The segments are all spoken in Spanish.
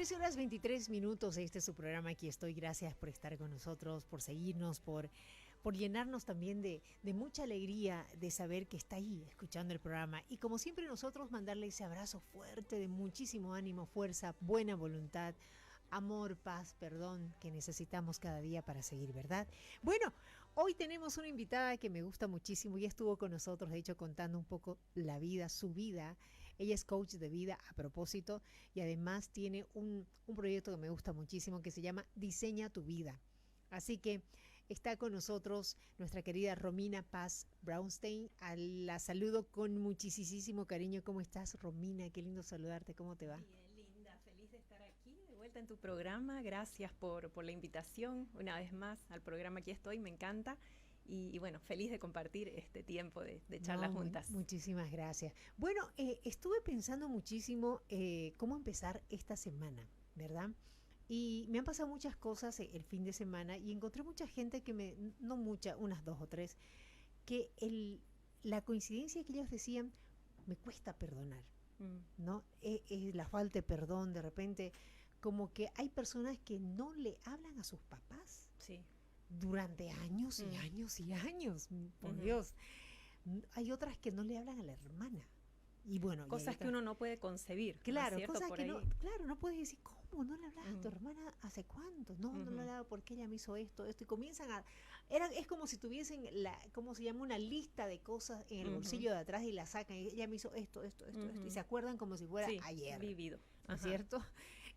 13:23. Este es su programa. Aquí estoy. Gracias por estar con nosotros, por seguirnos, por llenarnos también de mucha alegría de saber que está ahí escuchando el programa. Y como siempre nosotros mandarle ese abrazo fuerte de muchísimo ánimo, fuerza, buena voluntad, amor, paz, perdón que necesitamos cada día para seguir, ¿verdad? Bueno, hoy tenemos una invitada que me gusta muchísimo y estuvo con nosotros, de hecho, contando un poco la vida, su vida. Ella es coach de vida a propósito y además tiene un proyecto que me gusta muchísimo que se llama Diseña tu vida. Así que está con nosotros nuestra querida Romina Paz Brownstein. La saludo con muchísimo cariño. ¿Cómo estás, Romina? Qué lindo saludarte. ¿Cómo te va? Bien, linda. Feliz de estar aquí, de vuelta en tu programa. Gracias por la invitación. Una vez más al programa aquí estoy, me encanta. Y bueno, feliz de compartir este tiempo de charlas juntas. Muchísimas gracias. Bueno, estuve pensando muchísimo cómo empezar esta semana, ¿verdad? Y me han pasado muchas cosas el fin de semana y encontré mucha gente que no mucha, unas 2 o 3, que la coincidencia que ellos decían, me cuesta perdonar, ¿no? La falta de perdón, de repente, como que hay personas que no le hablan a sus papás. Sí. Durante años y años y años, por Dios. Hay otras que no le hablan a la hermana. Y bueno, cosas que uno no puede concebir. Claro, ¿no? cosas por que ahí. no puedes decir, ¿cómo no le hablas a tu hermana hace cuánto? No le hablaba porque ella me hizo esto. Y comienzan es como si tuviesen ¿cómo se llama? Una lista de cosas en el bolsillo de atrás y la sacan. Y ella me hizo esto. Y se acuerdan como si fuera ayer. Vivido. ¿No es cierto?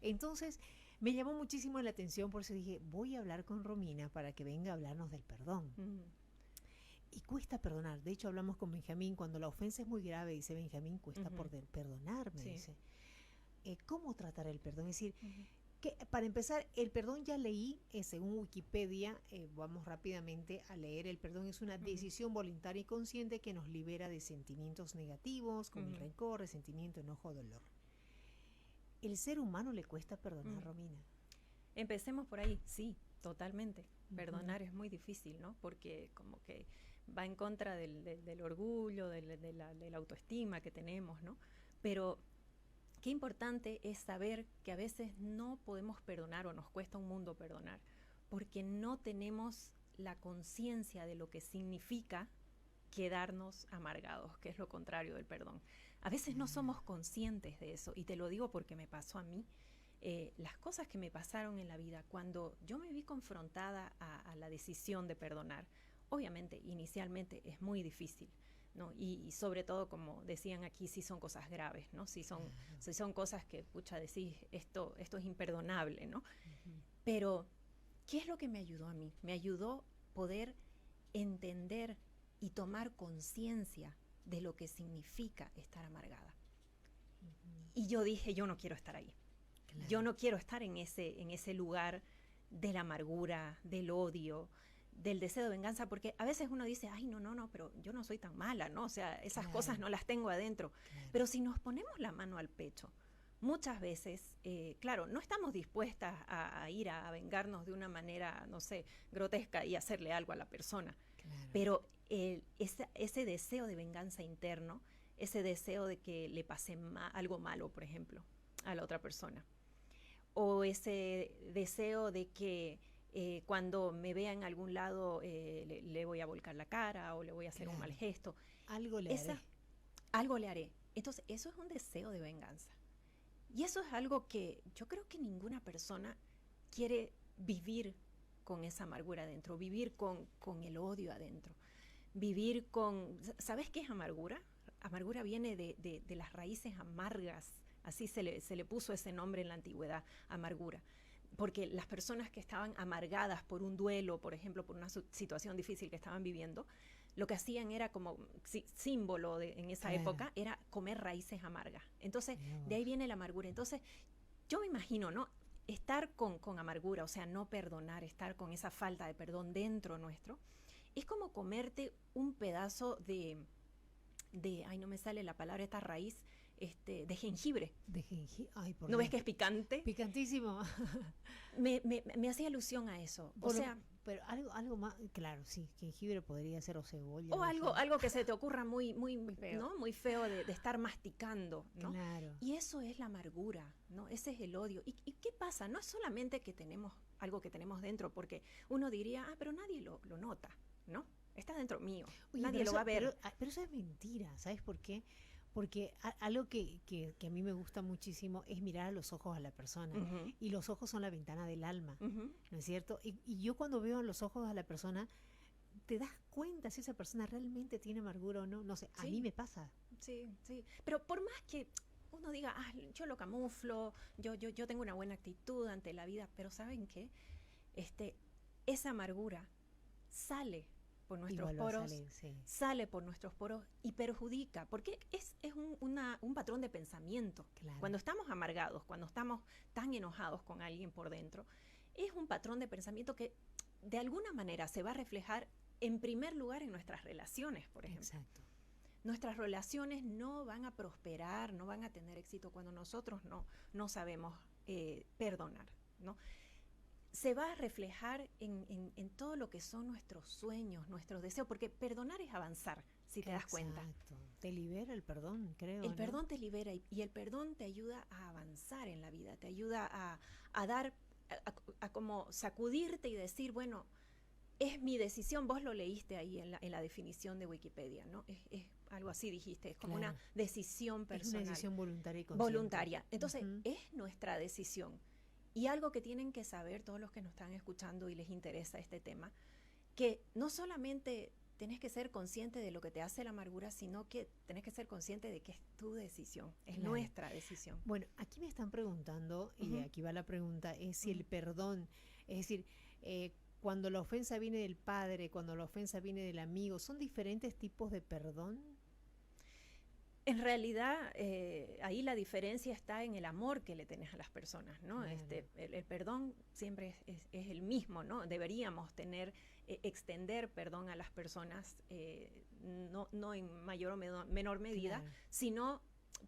Entonces, me llamó muchísimo la atención, por eso dije, voy a hablar con Romina para que venga a hablarnos del perdón. Y cuesta perdonar. De hecho, hablamos con Benjamín, cuando la ofensa es muy grave, dice Benjamín, cuesta perdonar, me dice. ¿Cómo tratar el perdón? Es decir, que para empezar, el perdón ya leí, según Wikipedia, vamos rápidamente a leer, el perdón es una decisión voluntaria y consciente que nos libera de sentimientos negativos, como el rencor, resentimiento, enojo, dolor. ¿El ser humano le cuesta perdonar, Romina? Empecemos por ahí, sí, totalmente. Perdonar es muy difícil, ¿no? Porque como que va en contra del orgullo, de la autoestima que tenemos, ¿no? Pero qué importante es saber que a veces no podemos perdonar o nos cuesta un mundo perdonar, porque no tenemos la conciencia de lo que significa quedarnos amargados, que es lo contrario del perdón. A veces no somos conscientes de eso, y te lo digo porque me pasó a mí. Las cosas que me pasaron en la vida, cuando yo me vi confrontada a la decisión de perdonar, obviamente inicialmente es muy difícil, ¿no? Y sobre todo, como decían aquí, si son cosas graves, ¿no? Si son cosas que, pucha, decís, esto es imperdonable, ¿no? Pero, ¿qué es lo que me ayudó a mí? Me ayudó poder entender y tomar conciencia de lo que significa estar amargada. Y yo dije, yo no quiero estar ahí. Claro. Yo no quiero estar en ese lugar de la amargura, del odio, del deseo de venganza, porque a veces uno dice, ay, no, pero yo no soy tan mala, ¿no? O sea, esas cosas no las tengo adentro. Claro. Pero si nos ponemos la mano al pecho, muchas veces, claro, no estamos dispuestas a ir a vengarnos de una manera, no sé, grotesca y hacerle algo a la persona. Claro. Pero ese deseo de venganza interno, ese deseo de que le pase algo malo, por ejemplo, a la otra persona, o ese deseo de que cuando me vea en algún lado le voy a volcar la cara o le voy a hacer un mal gesto. Algo le haré. Entonces, eso es un deseo de venganza. Y eso es algo que yo creo que ninguna persona quiere vivir con esa amargura adentro, vivir con el odio adentro, vivir con... ¿Sabes qué es amargura? Amargura viene de las raíces amargas. Así se le puso ese nombre en la antigüedad, amargura. Porque las personas que estaban amargadas por un duelo, por ejemplo, por una situación difícil que estaban viviendo, lo que hacían era como símbolo en esa época, era comer raíces amargas. Entonces, de ahí viene la amargura. Entonces, yo me imagino, ¿no? Estar con amargura, o sea, no perdonar, estar con esa falta de perdón dentro nuestro, es como comerte un pedazo de ay, no me sale la palabra, esta raíz, de jengibre. De jengibre, ay, ¿No ves que es picante? Picantísimo. Me hacía alusión a eso. O sea, pero algo más, claro, sí, jengibre podría ser o cebolla. O algo que se te ocurra muy feo. ¿no? Muy feo de estar masticando, ¿no? Claro. Y eso es la amargura, ¿no? Ese es el odio. ¿Y qué pasa? No es solamente que tenemos algo que tenemos dentro, porque uno diría, pero nadie lo nota, ¿no? Está dentro mío, Oye, nadie lo va a ver. Pero eso es mentira, ¿sabes por qué? Porque algo que a mí me gusta muchísimo es mirar a los ojos a la persona. Uh-huh. Y los ojos son la ventana del alma, Uh-huh. ¿no es cierto? Y yo cuando veo en los ojos a la persona, te das cuenta si esa persona realmente tiene amargura o no. No sé, a Sí. mí me pasa. Sí, sí. Pero por más que uno diga, yo lo camuflo, yo tengo una buena actitud ante la vida, pero ¿saben qué? Esa amargura sale por nuestros Igual va a poros, salir, sí. sale por nuestros poros y perjudica, porque es un patrón de pensamiento. Claro. Cuando estamos amargados, cuando estamos tan enojados con alguien por dentro, es un patrón de pensamiento que de alguna manera se va a reflejar en primer lugar en nuestras relaciones, por ejemplo. Exacto. Nuestras relaciones no van a prosperar, no van a tener éxito cuando nosotros no sabemos perdonar, ¿no? Se va a reflejar en todo lo que son nuestros sueños, nuestros deseos, porque perdonar es avanzar, si te das cuenta. Exacto. Te libera el perdón, creo. El ¿no? perdón te libera y el perdón te ayuda a avanzar en la vida, te ayuda a dar, a como sacudirte y decir, bueno, es mi decisión. Vos lo leíste ahí en la definición de Wikipedia, ¿no? Es algo así dijiste, es como Claro. una decisión personal. Es una decisión voluntaria y consciente. Voluntaria. Entonces, Uh-huh. es nuestra decisión. Y algo que tienen que saber todos los que nos están escuchando y les interesa este tema, que no solamente tenés que ser consciente de lo que te hace la amargura, sino que tenés que ser consciente de que es tu decisión, es Claro. nuestra decisión. Bueno, aquí me están preguntando, y Uh-huh. aquí va la pregunta, es si Uh-huh. el perdón, es decir, cuando la ofensa viene del padre, cuando la ofensa viene del amigo, ¿son diferentes tipos de perdón? En realidad, ahí la diferencia está en el amor que le tenés a las personas, ¿no? Claro. El perdón siempre es el mismo, ¿no? Deberíamos extender perdón a las personas, no en mayor o menor medida, Claro. sino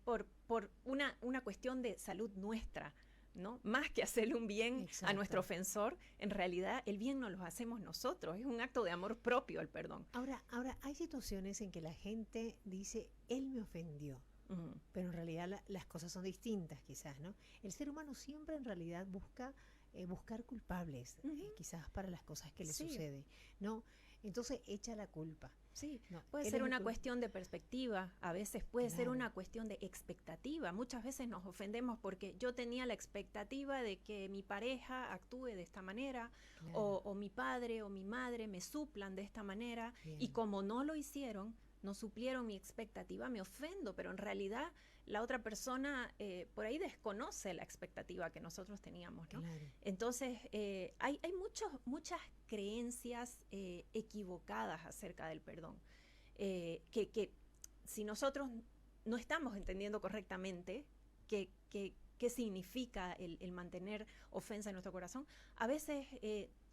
por una cuestión de salud nuestra, ¿no? Más que hacerle un bien Exacto. a nuestro ofensor, en realidad el bien nos lo hacemos nosotros, es un acto de amor propio el perdón. Ahora, hay situaciones en que la gente dice, él me ofendió, Uh-huh. pero en realidad las cosas son distintas quizás, ¿no? El ser humano siempre en realidad busca buscar culpables, Uh-huh. quizás para las cosas que le Sí. sucede, ¿no? Entonces echa la culpa. Sí, No, puede él ser es el una cuestión de perspectiva, a veces puede ser Claro. una cuestión de expectativa. Muchas veces nos ofendemos porque yo tenía la expectativa de que mi pareja actúe de esta manera, Claro. o mi padre o mi madre me suplan de esta manera, Bien. y como no lo hicieron, no suplieron mi expectativa, me ofendo, pero en realidad la otra persona por ahí desconoce la expectativa que nosotros teníamos, ¿no? Claro. Entonces, hay muchas creencias equivocadas acerca del perdón, que si nosotros no estamos entendiendo correctamente qué significa el mantener ofensa en nuestro corazón, a veces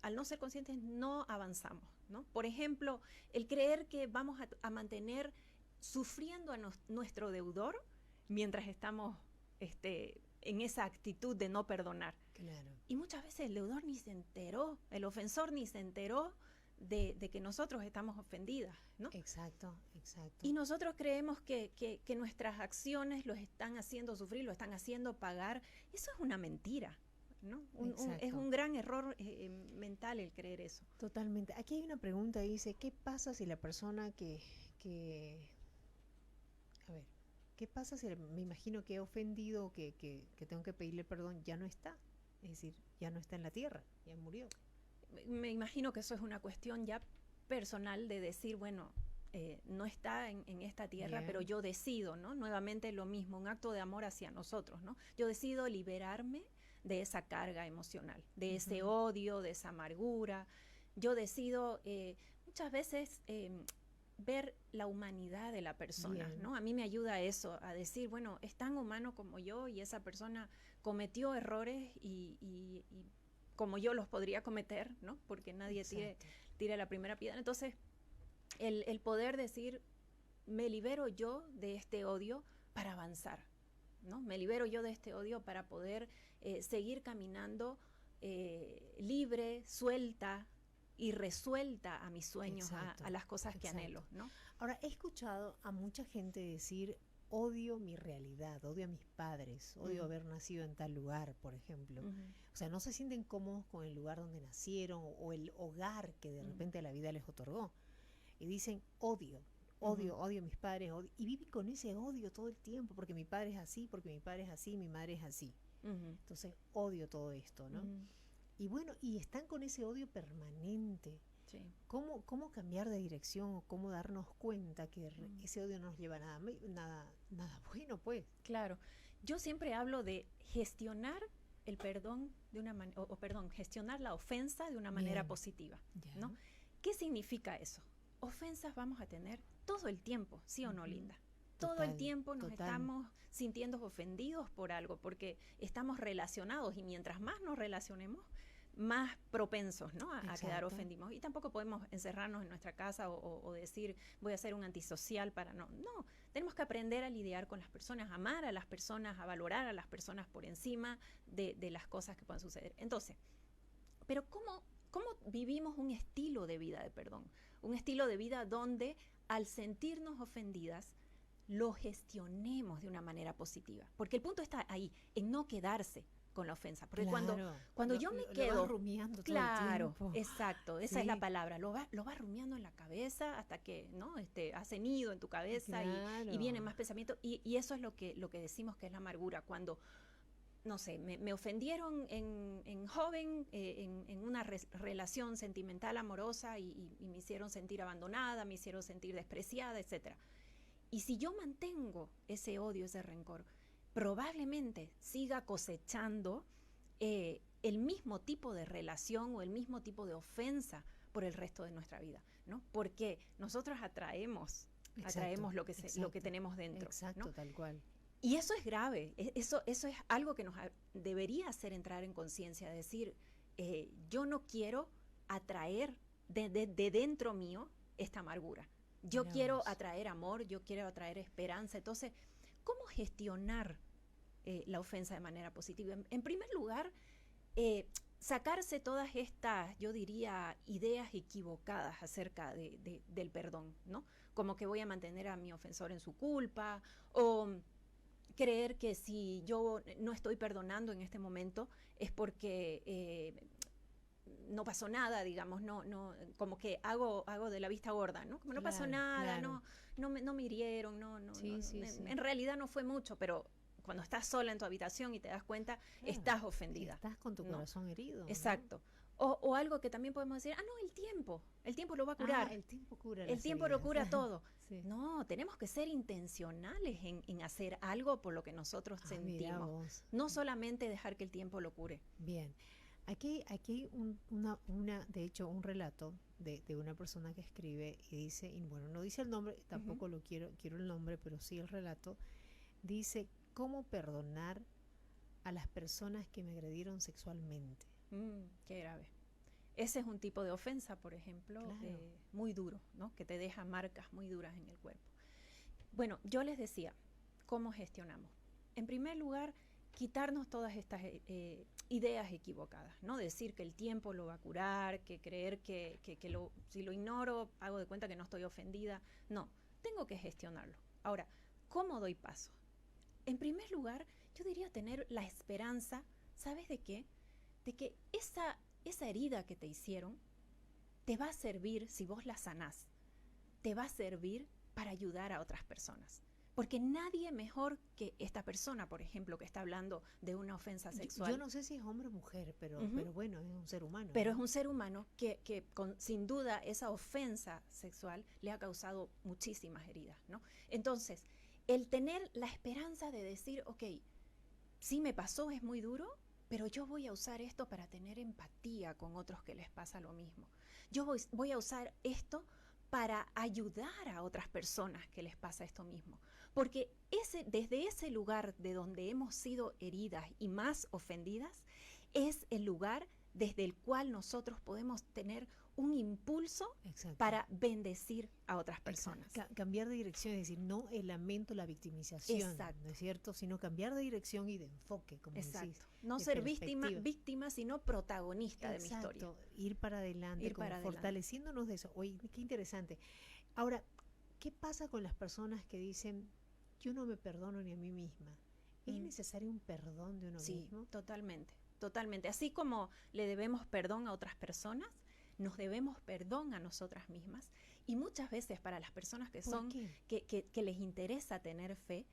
al no ser conscientes no avanzamos, ¿no? Por ejemplo, el creer que vamos a mantener sufriendo a nuestro deudor mientras estamos en esa actitud de no perdonar. Claro. Y muchas veces el deudor ni se enteró, el ofensor ni se enteró de que nosotros estamos ofendidas, ¿no? Exacto, exacto. Y nosotros creemos que nuestras acciones los están haciendo sufrir, lo están haciendo pagar. Eso es una mentira, ¿no? Es un gran error mental el creer eso. Totalmente. Aquí hay una pregunta, dice, ¿qué pasa si la persona a ver, ¿qué pasa si me imagino que he ofendido, que tengo que pedirle perdón, ya no está? Es decir, ya no está en la tierra, ya murió. Me imagino que eso es una cuestión ya personal de decir, bueno, no está en esta tierra, Bien. pero yo decido, ¿no? Nuevamente lo mismo, un acto de amor hacia nosotros, ¿no? Yo decido liberarme de esa carga emocional, de ese odio, de esa amargura. Yo decido muchas veces ver la humanidad de la persona, Bien. ¿no? A mí me ayuda eso, a decir, bueno, es tan humano como yo y esa persona cometió errores y como yo los podría cometer, ¿no? Porque nadie tira la primera piedra. Entonces, el poder decir, me libero yo de este odio para avanzar, ¿no? Me libero yo de este odio para poder seguir caminando libre, suelta, y resuelta a mis sueños, Exacto, a las cosas que exacto. anhelo, ¿no? Ahora, he escuchado a mucha gente decir, odio mi realidad, odio a mis padres, odio Ujú. haber nacido en tal lugar, por ejemplo. Ujú, O sea, no se sienten cómodos con el lugar donde nacieron o el hogar que de ujú, repente la vida les otorgó. Y dicen, odio, ujú, odio, odio a mis padres, y viven con ese odio todo el tiempo, porque mi padre es así, porque mi padre es así, mi madre es así. ujú, Entonces, odio todo esto, ¿no? ujú. Y bueno, y están con ese odio permanente. Sí. ¿Cómo cambiar de dirección o cómo darnos cuenta que Mm. ese odio no nos lleva a nada bueno, pues? Claro, yo siempre hablo de gestionar el perdón de una manera, perdón, gestionar la ofensa de una manera Bien, positiva, ya. ¿no? ¿Qué significa eso? Ofensas vamos a tener todo el tiempo, ¿sí o no, Ujú. Linda? Todo el Total, tiempo nos total. estamos sintiendo ofendidos por algo, porque estamos relacionados y mientras más nos relacionemos, más propensos, ¿no? A quedar Exacto. ofendidos. Y tampoco podemos encerrarnos en nuestra casa o decir voy a ser un antisocial para no. No, tenemos que aprender a lidiar con las personas, a amar a las personas, a valorar a las personas por encima de las cosas que puedan suceder. Entonces, pero ¿cómo vivimos un estilo de vida de perdón? Un estilo de vida donde al sentirnos ofendidas lo gestionemos de una manera positiva. Porque el punto está ahí, en no quedarse con la ofensa. Porque Claro. cuando yo me Lo quedo... vas rumiando todo el Claro, tiempo. exacto, esa es la Sí, palabra. Lo vas rumiando en la cabeza hasta que ¿no? Hace nido en tu cabeza y claro. vienen más pensamientos. Y eso es lo que decimos que es la amargura. Cuando, no sé, me ofendieron en joven, en una relación sentimental amorosa y me hicieron sentir abandonada, me hicieron sentir despreciada, etcétera. Y si yo mantengo ese odio, ese rencor, probablemente siga cosechando el mismo tipo de relación o el mismo tipo de ofensa por el resto de nuestra vida, ¿no? Porque nosotros atraemos Exacto, lo que exacto, tenemos dentro, exacto, ¿no? tal cual. Y eso es grave, eso es algo que nos debería hacer entrar en conciencia, decir, yo no quiero atraer de dentro mío esta amargura. Yo Mira quiero vos. atraer amor, yo quiero atraer esperanza. Entonces, ¿cómo gestionar la ofensa de manera positiva? En primer lugar, sacarse todas estas, yo diría, ideas equivocadas acerca del perdón, ¿no? Como que voy a mantener a mi ofensor en su culpa o creer que si yo no estoy perdonando en este momento es porque no pasó nada, digamos, como que hago de la vista gorda, ¿no? Como no pasó Claro, nada, claro. no me hirieron, Sí, sí, sí. en realidad no fue mucho, pero cuando estás sola en tu habitación y te das cuenta, Claro. estás ofendida, Estás con tu ¿no? corazón herido, ¿no? Exacto. O algo que también podemos decir, no, el tiempo lo va a curar, El tiempo cura el las tiempo lo heridas. cura todo. Sí. No, tenemos que ser intencionales en hacer algo por lo que nosotros Mira sentimos, vos. no solamente dejar que el tiempo lo cure. Bien. Aquí hay de hecho, un relato de una persona que escribe y dice, y bueno, no dice el nombre, tampoco lo quiero el nombre, pero sí el relato, dice, ¿cómo perdonar a las personas que me agredieron sexualmente? Qué grave. Ese es un tipo de ofensa, por ejemplo, Claro. muy duro, ¿no? Que te deja marcas muy duras en el cuerpo. Bueno, yo les decía, ¿cómo gestionamos? En primer lugar, quitarnos todas estas ideas equivocadas, ¿no? Decir que el tiempo lo va a curar, que creer que si lo ignoro, hago de cuenta que no estoy ofendida. No, tengo que gestionarlo. Ahora, ¿cómo doy paso? En primer lugar, yo diría tener la esperanza, ¿sabes de qué? De que esa herida que te hicieron te va a servir, si vos la sanás, te va a servir para ayudar a otras personas. Porque nadie mejor que esta persona, por ejemplo, que está hablando de una ofensa sexual. Yo no sé si es hombre o mujer, pero bueno, es un ser humano. Pero ¿no? es un ser humano que sin duda esa ofensa sexual le ha causado muchísimas heridas, ¿no? Entonces, el tener la esperanza de decir, ok, sí me pasó, es muy duro, pero yo voy a usar esto para tener empatía con otros que les pasa lo mismo. Yo voy a usar esto para ayudar a otras personas que les pasa esto mismo. Porque desde ese lugar de donde hemos sido heridas y más ofendidas, es el lugar desde el cual nosotros podemos tener un impulso Exacto. para bendecir a otras personas. Cambiar de dirección, es decir, no el lamento, la victimización, Exacto. ¿no es cierto? Sino cambiar de dirección y de enfoque, como Exacto. decís. No de ser perspectiva. víctima, sino protagonista de mi historia. Exacto, ir para adelante, como fortaleciéndonos de eso. Oye, qué interesante. Ahora, ¿qué pasa con las personas que dicen, yo no me perdono ni a mí misma? ¿Es necesario un perdón de uno mismo? Sí, totalmente, totalmente. Así como le debemos perdón a otras personas, nos debemos perdón a nosotras mismas. Y muchas veces para las personas que son, que les interesa tener fe,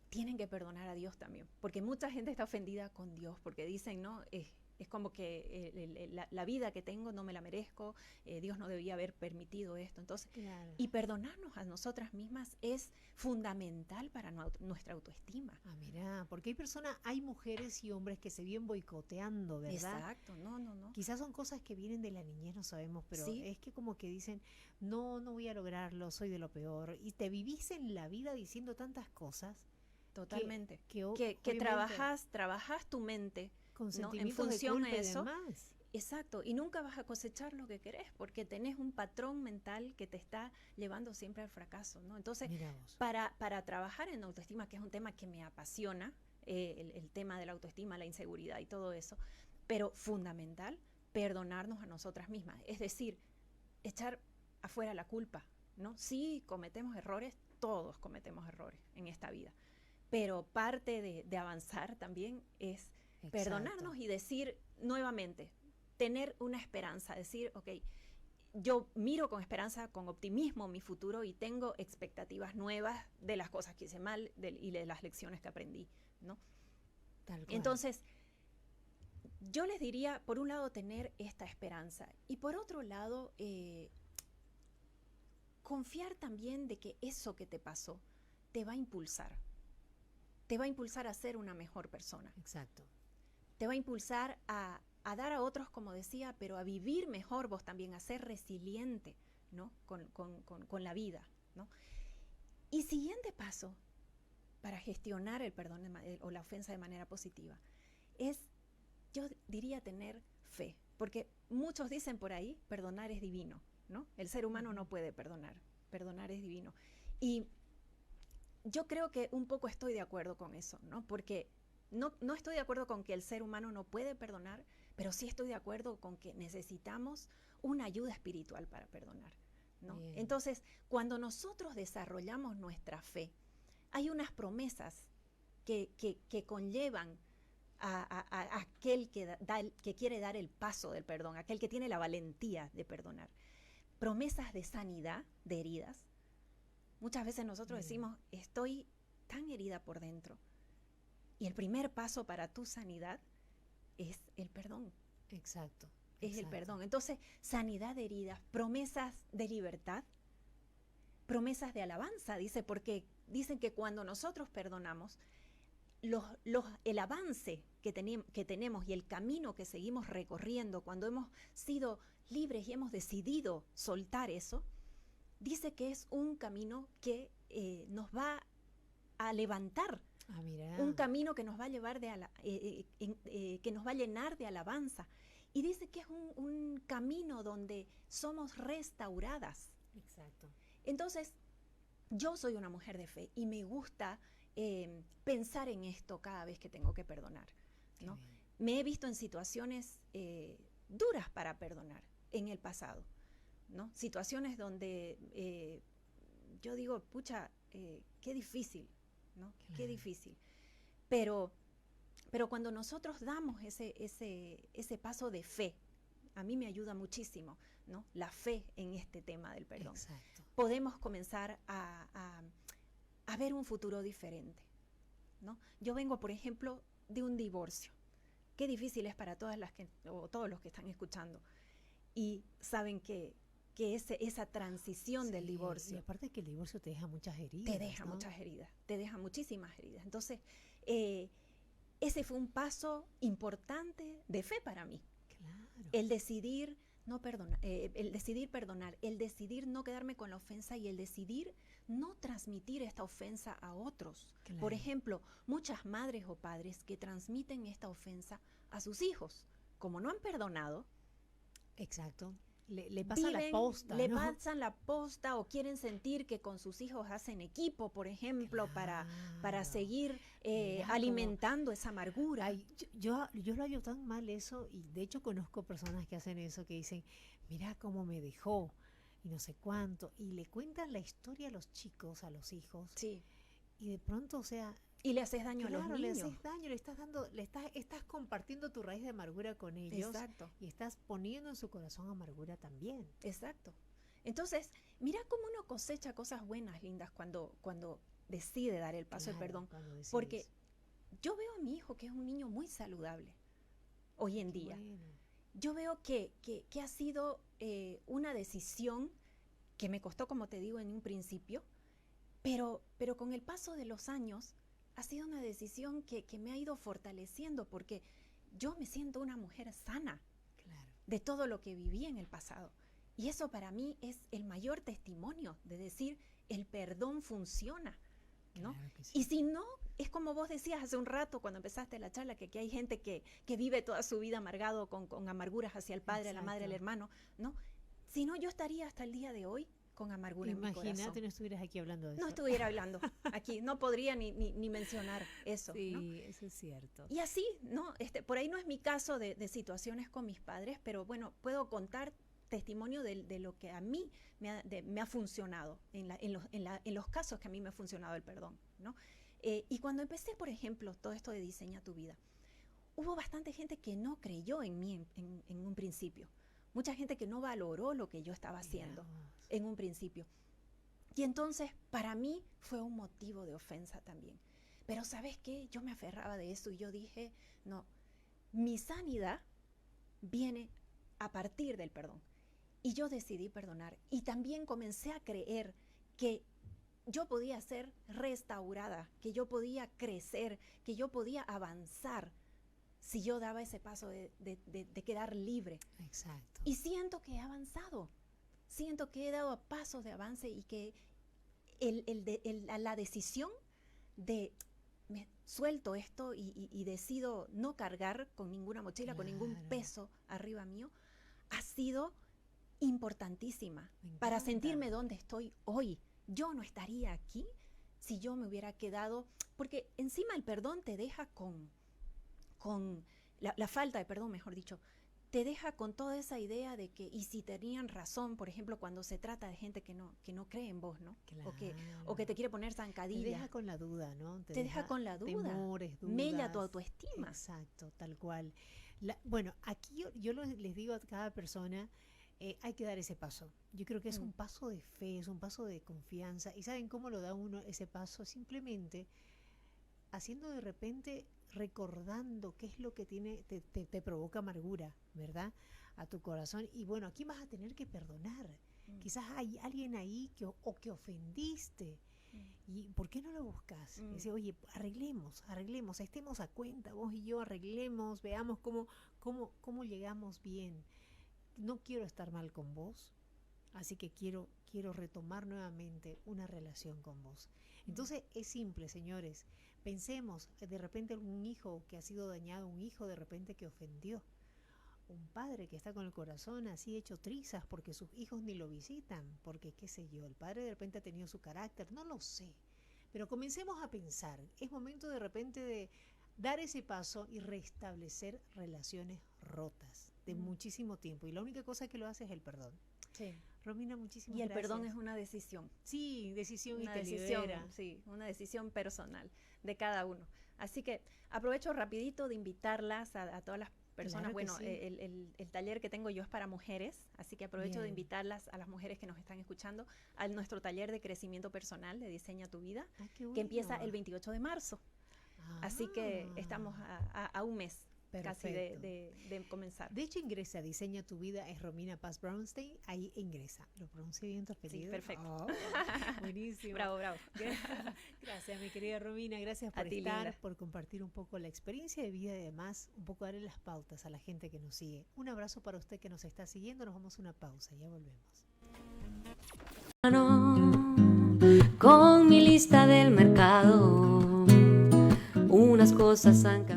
tienen que perdonar a Dios también. Porque mucha gente está ofendida con Dios, porque dicen, no, es como que la vida que tengo no me la merezco, Dios no debía haber permitido esto. Entonces, claro. Y perdonarnos a nosotras mismas es fundamental para nuestra autoestima. Ah, mira, porque hay mujeres y hombres que se vienen boicoteando, ¿verdad? Exacto, no. Quizás son cosas que vienen de la niñez, no sabemos, pero ¿Sí? Es que como que dicen, no voy a lograrlo, soy de lo peor. Y te vivís en la vida diciendo tantas cosas. Totalmente. Que trabajas tu mente con sentimientos en función de culpa a eso. Y demás. Exacto, y nunca vas a cosechar lo que querés, porque tenés un patrón mental que te está llevando siempre al fracaso, ¿no? Entonces, para trabajar en autoestima, que es un tema que me apasiona, el tema de la autoestima, la inseguridad y todo eso, pero fundamental, perdonarnos a nosotras mismas, es decir, echar afuera la culpa, ¿no? Sí, cometemos errores, todos cometemos errores en esta vida, pero parte de avanzar también es perdonarnos y decir nuevamente, tener una esperanza, decir, ok, yo miro con esperanza, con optimismo mi futuro y tengo expectativas nuevas de las cosas que hice mal y de las lecciones que aprendí, ¿no? Tal cual. Entonces, yo les diría, por un lado, tener esta esperanza y por otro lado, confiar también de que eso que te pasó te va a impulsar a ser una mejor persona. Exacto. Te va a impulsar a dar a otros, como decía, pero a vivir mejor vos también, a ser resiliente, ¿no? con la vida, ¿no? Y siguiente paso para gestionar el perdón o la ofensa de manera positiva es, yo diría, tener fe, porque muchos dicen por ahí, perdonar es divino, ¿no? El ser humano no puede perdonar es divino. Y yo creo que un poco estoy de acuerdo con eso, ¿no? Porque no estoy de acuerdo con que el ser humano no puede perdonar, pero sí estoy de acuerdo con que necesitamos una ayuda espiritual para perdonar, ¿no? Entonces, cuando nosotros desarrollamos nuestra fe, hay unas promesas que conllevan a aquel que quiere dar el paso del perdón, aquel que tiene la valentía de perdonar. Promesas de sanidad de heridas. Muchas veces nosotros decimos, estoy tan herida por dentro. Y el primer paso para tu sanidad es el perdón. Exacto. Es el perdón. Entonces, sanidad de heridas, promesas de libertad, promesas de alabanza, porque dicen que cuando nosotros perdonamos, el avance que tenemos y el camino que seguimos recorriendo, cuando hemos sido libres y hemos decidido soltar eso, dice que es un camino que nos va a levantar. Un camino que nos va a llevar que nos va a llenar de alabanza. Y dice que es un camino donde somos restauradas. Exacto. Entonces, yo soy una mujer de fe y me gusta pensar en esto cada vez que tengo que perdonar, ¿no? Me he visto en situaciones duras para perdonar en el pasado, ¿no? Situaciones donde yo digo, pucha, qué difícil, ¿no? Claro. Qué difícil. Pero cuando nosotros damos ese paso de fe, a mí me ayuda muchísimo, ¿no? La fe en este tema del perdón. Exacto. Podemos comenzar a ver un futuro diferente, ¿no? Yo vengo, por ejemplo, de un divorcio. Qué difícil es para todos los que están escuchando. Y saben que esa transición del divorcio. Y aparte que el divorcio te deja muchas heridas. Te deja muchas heridas, te deja muchísimas heridas. Entonces, ese fue un paso importante de fe para mí. Claro. El decidir no perdonar, el decidir perdonar, el decidir no quedarme con la ofensa y el decidir no transmitir esta ofensa a otros. Claro. Por ejemplo, muchas madres o padres que transmiten esta ofensa a sus hijos, como no han perdonado. Exacto. le pasan la posta, le ¿no? pasan la posta o quieren sentir que con sus hijos hacen equipo, por ejemplo, para Claro. seguir Mira cómo- alimentando esa amargura. Ay, yo lo hallo tan mal eso, y de hecho conozco personas que hacen eso, que dicen, mira cómo me dejó y no sé cuánto, y le cuentan la historia a los chicos, a los hijos, Sí. y de pronto, o sea, Y le haces daño a claro, los le niños. haces daño, estás compartiendo tu raíz de amargura con ellos, Exacto. y estás poniendo en su corazón amargura también. Exacto. Entonces, mira cómo uno cosecha cosas buenas, lindas, cuando decide dar el paso del Claro, perdón. cuando decides. Porque yo veo a mi hijo que es un niño muy saludable hoy en Qué día. bueno. Yo veo que ha sido una decisión que me costó, como te digo, en un principio, pero con el paso de los años ha sido una decisión que me ha ido fortaleciendo, porque yo me siento una mujer sana Claro. de todo lo que viví en el pasado. Y eso para mí es el mayor testimonio de decir, el perdón funciona, ¿no? Claro que sí. Y si no, es como vos decías hace un rato cuando empezaste la charla, que aquí hay gente que vive toda su vida amargado con amarguras hacia el padre, la madre, el Exacto. hermano, ¿no? Si no, yo estaría hasta el día de hoy con amargura en mi corazón. Imagínate, no estuvieras aquí hablando de eso. No estuviera hablando aquí, no podría ni mencionar eso, Sí, ¿no? eso es cierto. Y así, ¿no? Por ahí no es mi caso de situaciones con mis padres, pero bueno, puedo contar testimonio de lo que a mí me ha funcionado, en los casos que a mí me ha funcionado el perdón, ¿no? Y cuando empecé, por ejemplo, todo esto de Diseña tu Vida, hubo bastante gente que no creyó en mí en un principio. Mucha gente que no valoró lo que yo estaba haciendo en un principio. Y entonces, para mí, fue un motivo de ofensa también. Pero ¿sabes qué? Yo me aferraba de eso y yo dije, no, mi sanidad viene a partir del perdón. Y yo decidí perdonar. Y también comencé a creer que yo podía ser restaurada, que yo podía crecer, que yo podía avanzar si yo daba ese paso de quedar libre. Exacto. Y siento que he avanzado. Siento que he dado pasos de avance y que la decisión de me suelto esto y decido no cargar con ninguna mochila, con ningún peso arriba mío, ha sido importantísima para sentirme donde estoy hoy. Yo no estaría aquí si yo me hubiera quedado, porque encima el perdón te deja con la falta de perdón, mejor dicho, te deja con toda esa idea de que, y si tenían razón, por ejemplo, cuando se trata de gente que no cree en vos, ¿no? Claro. O que te quiere poner Te zancadilla. deja con la duda, ¿no? Te deja con la duda. Temores, dudas. Mella tu autoestima. Exacto, tal cual. Bueno, aquí yo les digo a cada persona, hay que dar ese paso. Yo creo que es un paso de fe, es un paso de confianza. ¿Y saben cómo lo da uno ese paso? Simplemente haciendo de repente, recordando qué es lo que te provoca amargura, ¿verdad? A tu corazón. Y bueno, aquí vas a tener que perdonar. Quizás hay alguien ahí que ofendiste. ¿Y por qué no lo buscas? Dice, oye, arreglemos, estemos a cuenta, vos y yo arreglemos, veamos cómo llegamos bien. No quiero estar mal con vos, así que quiero retomar nuevamente una relación con vos. Entonces es simple, señores. Pensemos, de repente un hijo que ha sido dañado, un hijo de repente que ofendió, un padre que está con el corazón así hecho trizas porque sus hijos ni lo visitan, porque qué sé yo, el padre de repente ha tenido su carácter, no lo sé. Pero comencemos a pensar, es momento de repente de dar ese paso y restablecer relaciones rotas de muchísimo tiempo. Y la única cosa que lo hace es el perdón. Sí. Romina, muchísimas gracias. Y el gracias. perdón es una decisión. Sí, decisión una y te decisión, libera. Sí, una decisión personal de cada uno. Así que aprovecho rapidito de invitarlas a todas las personas. Claro que sí. El taller que tengo yo es para mujeres, así que aprovecho de invitarlas a las mujeres que nos están escuchando a nuestro taller de crecimiento personal de Diseña tu Vida, que empieza el 28 de marzo. Así que estamos a un mes. Perfecto. Casi de comenzar. De hecho, ingresa a Diseña tu Vida, es Romina Paz Brownstein, ahí ingresa. ¿Lo pronuncié bien tu apellido? Sí, perfecto. Oh, buenísimo. Bravo. Gracias, mi querida Romina, gracias por estar, linda, por compartir un poco la experiencia de vida y además un poco darle las pautas a la gente que nos sigue. Un abrazo para usted que nos está siguiendo, nos vamos a una pausa, ya volvemos. Con mi lista del mercado, unas cosas han cambiado.